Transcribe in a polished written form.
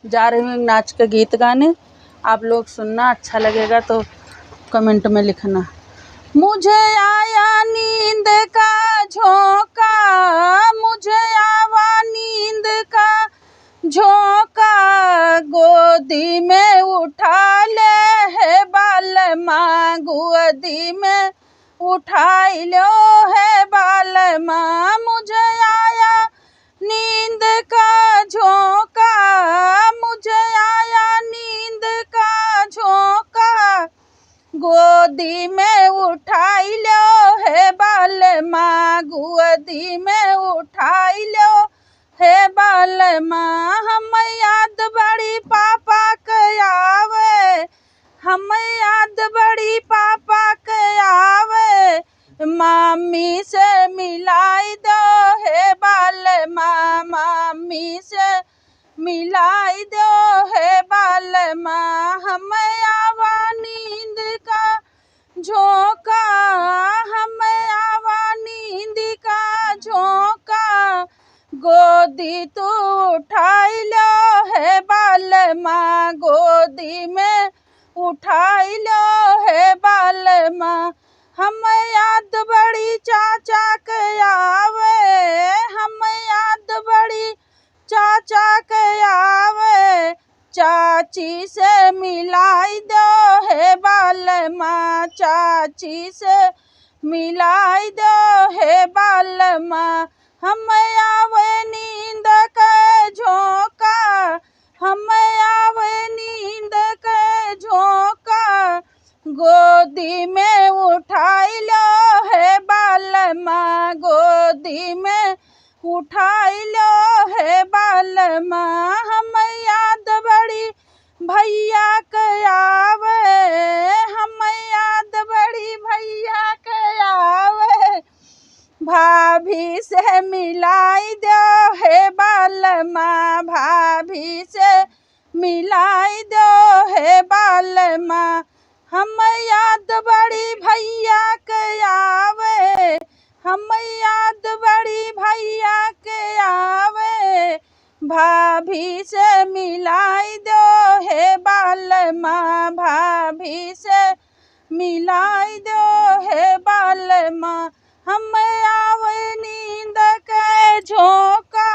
जा रही हूँ एक नाच का गीत गाने। आप लोग सुनना, अच्छा लगेगा तो कमेंट में लिखना। मुझे आया नींद का झोंका, मुझे आवा नींद का झोंका, गोदी में उठा ले है बालमा, गोदी में उठाई लो है बालमा। मुझे आया नींद का झोंका, मुझे आया नींद का झोंका, गोदी में उठाई लो है बालमा, गोदी में उठाई लो है बालमा। हम याद बड़ी पापा के आवे, हम याद बड़ी पापा के आवे, मामी से मिलाई दो है बालमा, मामी से मिलाई दो है बालमा। हम आवा नींद का झोंका, हम आवा नींद का झोंका, गोदी तू उठाई लो है बालमा, गोदी में उठाई लो है बालमा। हम याद बड़ी चाचा के आवे, हम याद बड़ी चाचा के आवे, चाची से मिलाई दो है बालमा, चाची से मिलाई दो है बालमा। हम आवे नींद के झोंका, हम आवे नींद के झोंका, गोदी में उठाई लो है बालमा, गोदी में उठाई लो है बालमा। हम याद बड़ी भैया के आवे, हम याद बड़ी भैया के आवे, भाभी से मिलाई दो है बालमा, भाभी से मिलाई दो है बालमा। हम याद बड़ी भैया के आवे, हम याद बड़ी भैया के आवे, भाभी से मिलाई दो है बालमा, भाभी से मिलाई दो है बालमा। हम आवे नींद के झोंका।